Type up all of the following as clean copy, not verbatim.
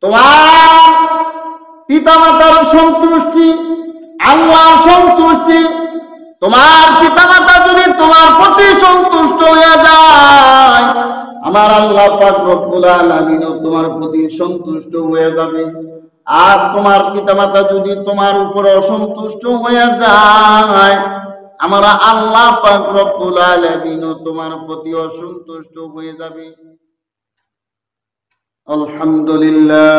তোমার পিতামাতার সন্তুষ্টি, আল্লাহ সন্তুষ্টি। তোমার পিতামাতা যদি তোমার প্রতি সন্তুষ্ট হয়ে যায়, আমার আল্লাহ পাক রব্বুল আলামিন তোমার প্রতি সন্তুষ্ট হয়ে যাবে। আর তোমার পিতামাতা যদি তোমার উপর অসন্তুষ্ট হয়ে যায়, আমার আল্লাহ পাক রব্বুল আলামিন তোমার প্রতি অসন্তুষ্ট হয়ে যাবে। আলহামদুলিল্লাহ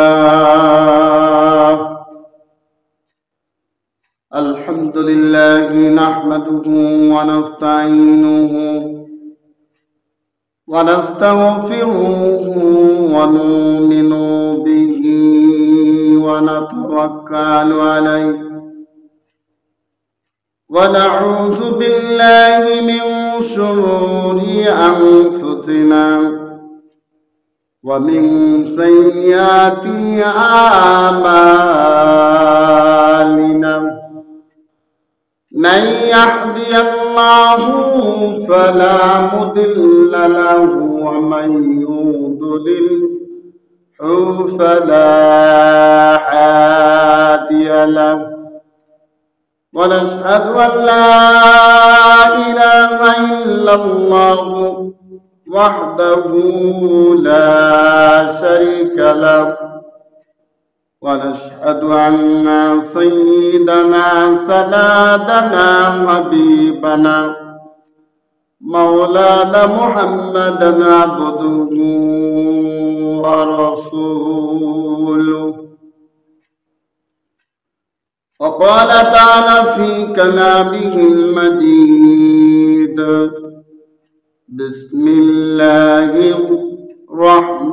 আলহামদুলিল্লাহ নাহমাদুহু ওয়া নাস্তাঈনুহু ওয়া নাস্তাগফিরুহু ওয়া নু'মিনু বিহি ওয়া নাতাওয়াক্কালু আলাইহি ওয়া নাউযু বিল্লাহি মিন শুরুরি আনফুসিনা ومن سيئات أعمالنا من يهدي الله فلا مضل له ومن يضلل فلا هادي له ونشهد أن لا إله إلا الله وحده لا شريك له ونشهد أن سيدنا سندنا حبيبنا مولانا محمدا عبده ورسوله وقال تعالى في كلامه المجيد بسم الله الرحمن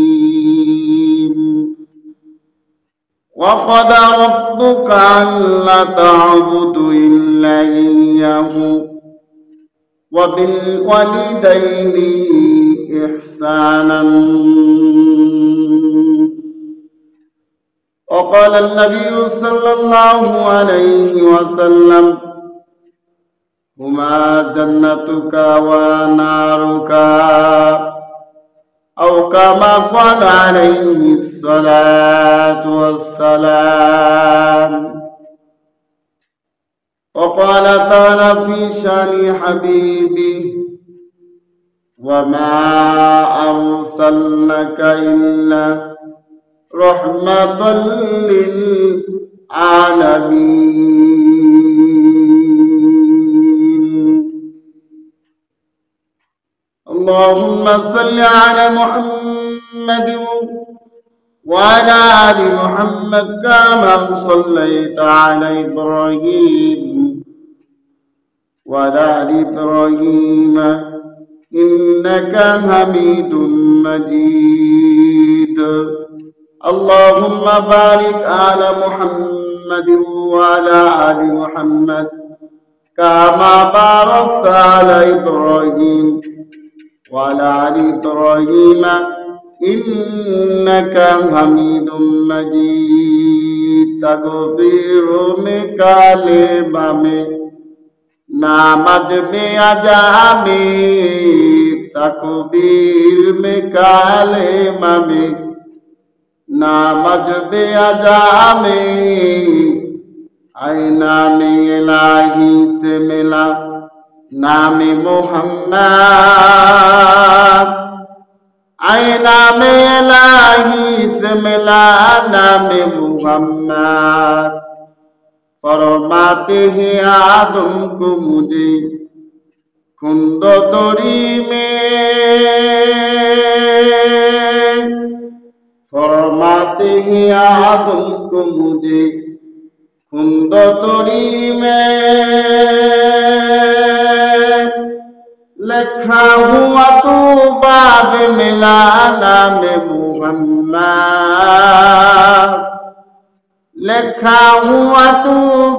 الرحيم وقضى ربك ألا تعبدوا إلا إياه وبالوالدين إحسانا وقال النبي صلى الله عليه وسلم هما جنتك ونارك أو كما قال عليه الصلاة والسلام وقال تعالى في شان حبيبه وما أرسلناك إلا رحمة للعالمين اللهم صل على محمد وعلى آل محمد كما صليت على إبراهيم وعلى آل إبراهيم إنك حميد مجيد اللهم بارك على محمد وعلى آل محمد كما باركت على إبراهيم وعلى آل إبراهيم إنك حميد مجيد تكبير में काले में नामाज में आजामी तकबीर में काले में नामज बे आजामे आए नामे इलाही से मिला नामे मोहम्मद आए नामे इलाही से मिला नामे मोहम्मद फरमाते हैं आदम को मुझे कुंदो तोरी में फरमाते हैं आदम को मुझे कुंदो तोरी में लिखा हुआ तू बाब मिला नाम मुहम्मद लिखा हुआ तू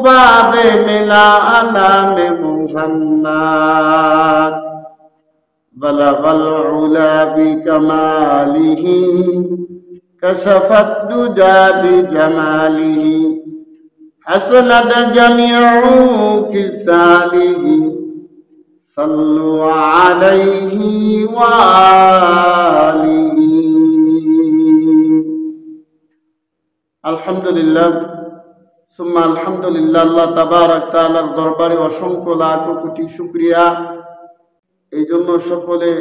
बाब मिला नाम मुहम्मद बलगल उला बिकमालिही कशफत दुजा बिजमालिही हसनत जमीउ किसालिही সাল্লু আলাইহি ওয়া আলিহি। আলহামদুলিল্লাহ সুম্মা আলহামদুলিল্লাহ। আল্লাহ তাবারাক তাআলার দরবারে অসংখ্য লাখ কোটি শুকরিয়া। এই জন্য সকলে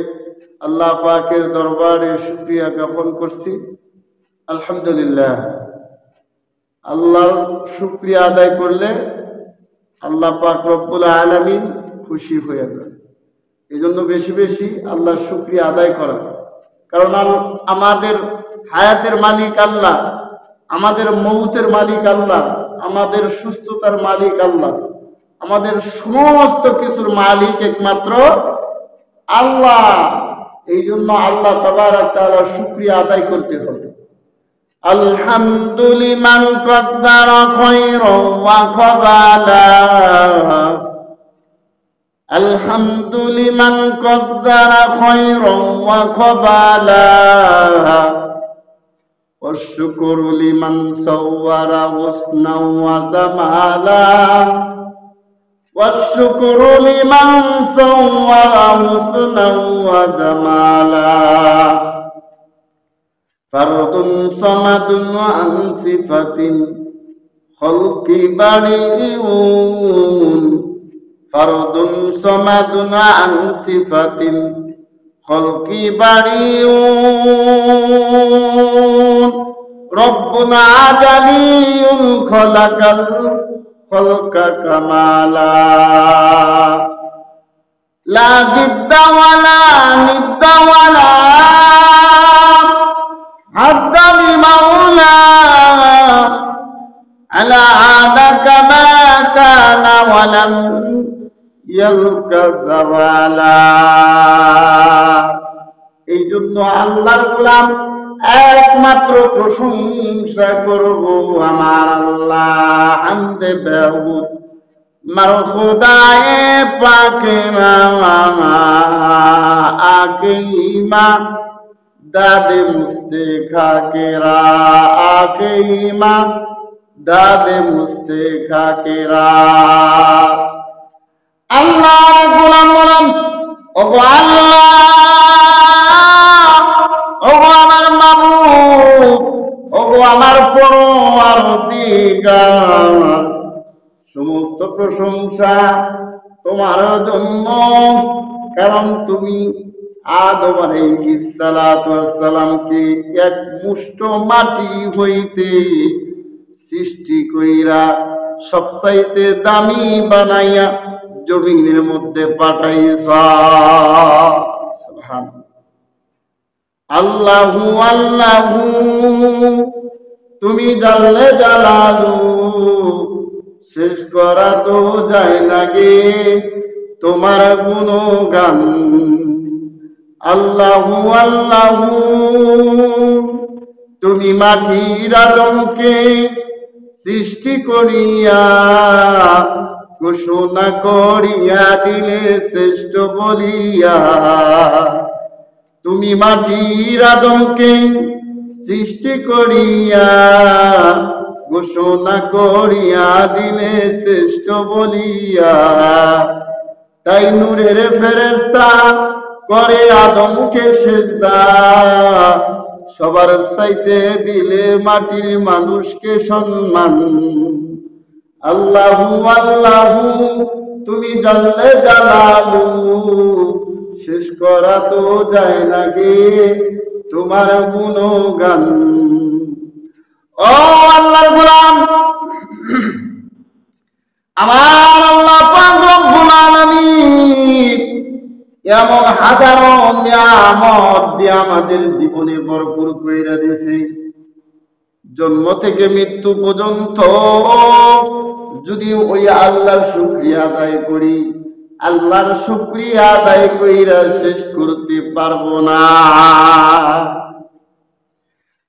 আল্লাহ পাকের দরবারে শুকরিয়া জ্ঞাপন করছি। আলহামদুলিল্লাহ, আল্লাহর শুকরিয়া আদায় করলে আল্লাহ পাক রব্বুল আলামিন খুশি হয়ে যান। এই জন্য বেশি বেশি আল্লাহর শুকরিয়া আদায় করা। কারণ আমাদের হায়াতের মালিক আল্লাহ, আমাদের মৌতের মালিক আল্লাহ, আমাদের সুস্থতার মালিক আল্লাহ, আমাদের সমস্ত কিছুর মালিক একমাত্র আল্লাহ। এই জন্য আল্লাহ তাবারাক তাআলার শুকরিয়া আদায় করতে হবে। আলহামদুলিমান কদ্দারা খায়রান ওয়া কাবালা, আলহামদুলিমান কদ্দারা খায়রান ওয়া কাবালা, والشكر لمن صور حسنا وجمالا، والشكر لمن صور حسنا وجمالا، فرد صمد عن صفة خلق بريء، فرد صمد عن صفة خلق بريء، ربنا جلي خلق الخلق كمالا، لا جد ولا ند ولا حد لمولى، على عادك ما كان ولم يلك زوالا। এই জন্য আল্লাহর গোলাম একমাত্র প্রশংসা করব আমার আল্লাহ। হামদে বেহুদ মার খুদায়ে পাকে আকে ইমা দাদে মুস্তে খাকেরা, আকে ইমা দাদে মুস্তে খাকেরা। আল্লাহ গোলাম বলেন, ওগো আল্লাহ, ওগো আমার মাবুদ, ওগো আমার পরওয়ারদিগার, সমস্ত প্রশংসা তোমার জন্য। কারণ তুমি আদম আলাইহিস সালাতু ওয়াস সালামকে এক মুষ্ঠ মাটি হইতে সৃষ্টি কইরা সবচাইতে দামি বানাইয়া জমিনের মধ্যে পাঠাইছা। সুবহানাল্লাহ। আল্লাহু আল্লাহু তুমি জানলে জালালু, শেষ করা তো যায় না গে তোমার গুণগান। আল্লাহু আল্লাহু তুমি মাটির আদমকে সৃষ্টি করিয়া ঘোষণা করিয়া দিলে শ্রেষ্ঠ বলিয়া। তুমি মাটির আদমকে সৃষ্টি করিয়া ঘোষণা করিয়া দিলে শ্রেষ্ঠ বলিয়া। তাই নূরের ফেরেশতা করে আদমকে সিজদা, সবার চাইতে দিলে মাটির মানুষকে সম্মান। আল্লাহু আল্লাহু তুমি জানলে জালালু, শেষ করা তো যায় না গে তোমার গুণগান। ও আল্লাহর গোলাম, আমার আল্লাহ পাক রব্বুল আলামিন এমন হাজারো নিয়ামত দিয়ে আমাদের জীবনে ভরপুর কইরা দিয়েছে। জন্ম থেকে মৃত্যু পর্যন্ত যদি ওই আল্লাহর শুকরিয়া আদায় করি, আল্লাহর শুকরিয়া আদায় কইরা শেষ করতে পারবো না।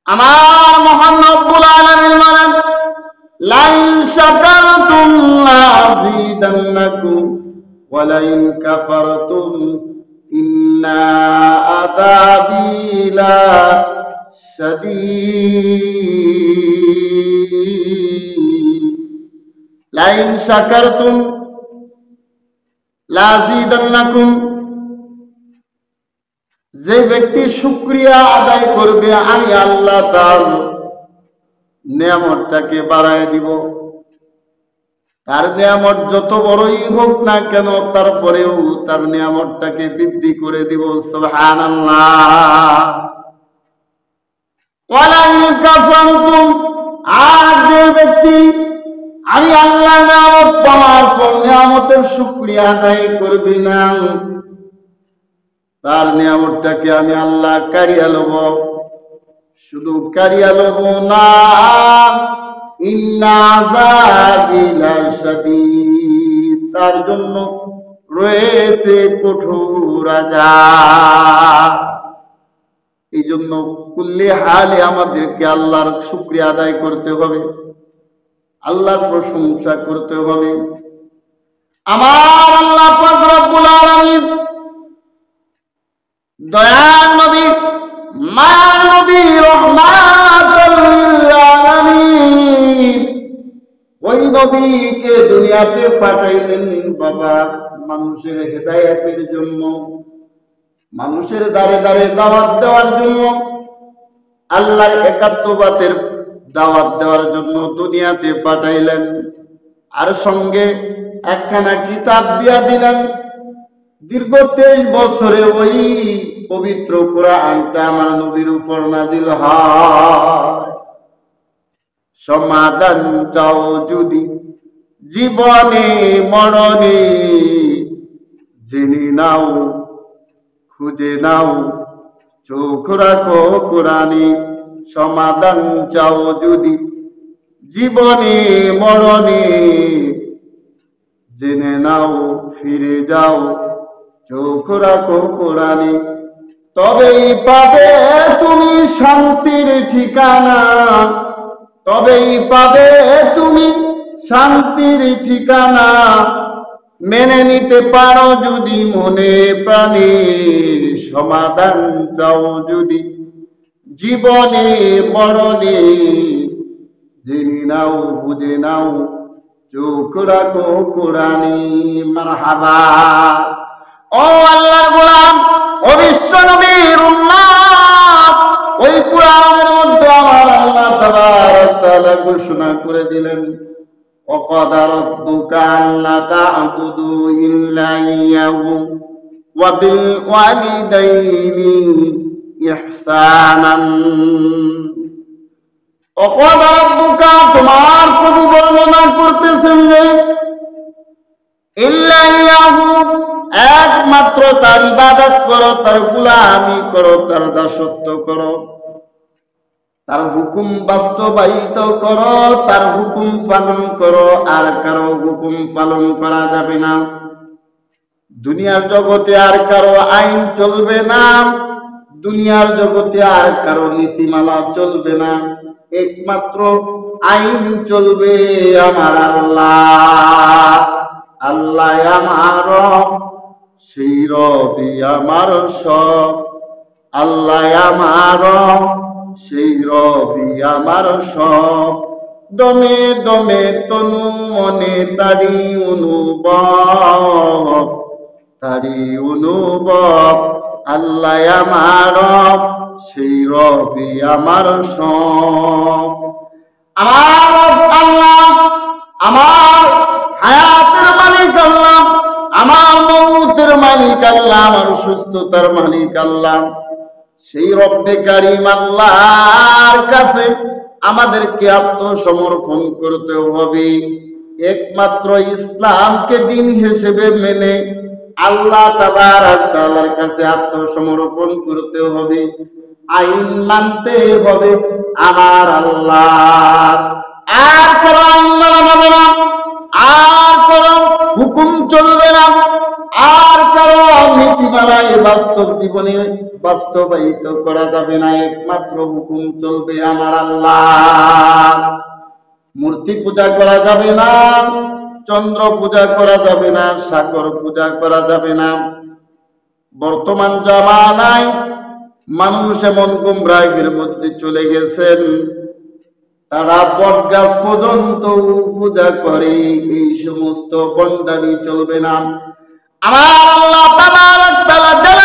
আমার মহান রব্বুল আলামিন বলেন, লাইন শাকারতুম লাযিদান্নাকুম ওয়া লাইন কাফারতুম ইন্না আযাবি লাশাদীদ। লাইন শাকারতুম লাযিদান্নাকুম, যে ব্যক্তি শুকরিয়া আদায় করবে আমি আল্লাহ তার নিয়ামতটাকে বাড়ায় দিব। তার নিয়ামত যত বড়ই হোক না কেন তারপরেও তার নিয়ামতটাকে বৃদ্ধি করে দিব। সুবহানাল্লাহ। ওয়ালাইন কাফারতুম, আর যে ব্যক্তি আমি আল্লাহ নিয়ামত পাওয়ার পর নিয়ামতের শুকরিয়া আদায় করবে না, তার নিয়ামতটাকে আমি আল্লাহ কারিয়া লব। শুধু কারিয়া লব না, ইন্না আযাবি লাশাদীদ, তার জন্য রয়েছে কঠোর আযাব। এই জন্য কুল্লি হালে আমাদেরকে আল্লাহর শুকরিয়া আদায় করতে হবে, আল্লাহর প্রশংসা করতে হবে। আমার আল্লাহ পাক রব্বুল আলামিন দয়ার নবী, মায়ার নবী, রহমাতুল লিল আলামিন, ওই নবীকে দুনিয়াতে পাঠাইলেন বাবা মানুষের হেদায়েতের জন্য, মানুষের দ্বারে দ্বারে দাওয়াত দেওয়ার জন্য, আল্লাহর একাত্মবাদের দাওয়াত দেওয়ার জন্য দুনিয়াতে পাঠাইলেন। আর সঙ্গে একখানা কিতাব দিয়া দিলেন। দীর্ঘ 23 বছরে ওই পবিত্র কোরআনটা আমার নবীর উপর নাজিল হয়। সমাধান চাও যদি জীবনে মরণে, জেনে নাও খুঁজে নাও চোখ রাখো কোরআনে। সমাধান চাও যদি জীবনে মরণে, জেনে নাও ফিরে যাও চোখ রাখো কোরআনে। তবেই পাবে তুমি শান্তির ঠিকানা, তবেই পাবে তুমি শান্তির ঠিকানা। মেনে নিতে পারো যদি মনে প্রাণে, সমাধান চাও যদি জীবনে মরণে, জেনে নাও বুঝে নাও চোখ রাখো কোরআনে। মারহাবা। ও আল্লাহর গোলাম, ও বিশ্ব নবীর উম্মত, ওই কোরআনের মধ্যে আমার আল্লাহ তাবারক তাআলা ঘোষণা করে দিলেন, وَقَضَى رَبُّكَ أَلَّا تَعْبُدُوا إِلَّا إِيَّاهُ وَبِالْوَالِدَيْنِ إِحْسَانًا। وَقَضَى رَبُّكَ, তোমার প্রভু বর্ণনা করতেছেন যে ইল্লা ইয়াহু, একমাত্র তার ইবাদত করো, তার গোলামি করো, তার দাসত্ব করো, তার হুকুম বাস্তবায়িত করো, তার হুকুম পালন করো। আর কারো হুকুম পালন করা যাবে না। দুনিয়ার জগতে আর কারো আইন চলবে না, দুনিয়ার জগতে আর কারো নীতিমালা চলবে না। একমাত্র আইন চলবে আমার আল্লাহ। আল্লাহ আমার রব, সেই রবই আমার সব। আল্লাহ আমার রব, সেই রবি আমার সব। দমে দমে তনু মনে তারি অনুভব, তারি অনুভব। আল্লাহ আমার রব, সেই রবি আমার সব। আমার আল্লাহ, আমার হায়াতের মালিক আল্লাহ, আমার মৌতের মালিক আল্লাহ, আমার সুস্থতার মালিক আল্লাহ। সেই রব্বে কারিম আল্লাহর কাছে আমাদেরকে আত্মসমর্পণ করতে হবে। একমাত্র ইসলামকে দিন হিসেবে মেনে আল্লাহ তাবারক তাআলার কাছে আত্মসমর্পণ করতে হবে। আইন মানতে হবে আমার আল্লাহ। আর কারো আইন মানা যাবে না, আর কারো হুকুম চলবে না, আর কারো নীতিমালায় বাস্তব জীবনে বাস্তবায়িত করা যাবে না। একমাত্র হুকুম চলবে আমার আল্লাহ। মূর্তি পূজা করা যাবে না, চন্দ্র পূজা করা যাবে না, সাগর পূজা করা যাবে না। বর্তমান জামানায় মানুষ এমন গুমরাহির মধ্যে চলে গেছেন, তারা বটগাছ পর্যন্ত পূজা করে। এই সমস্ত বন্দানি চলবে না। আমার আল্লাহ তাবারক তাআলা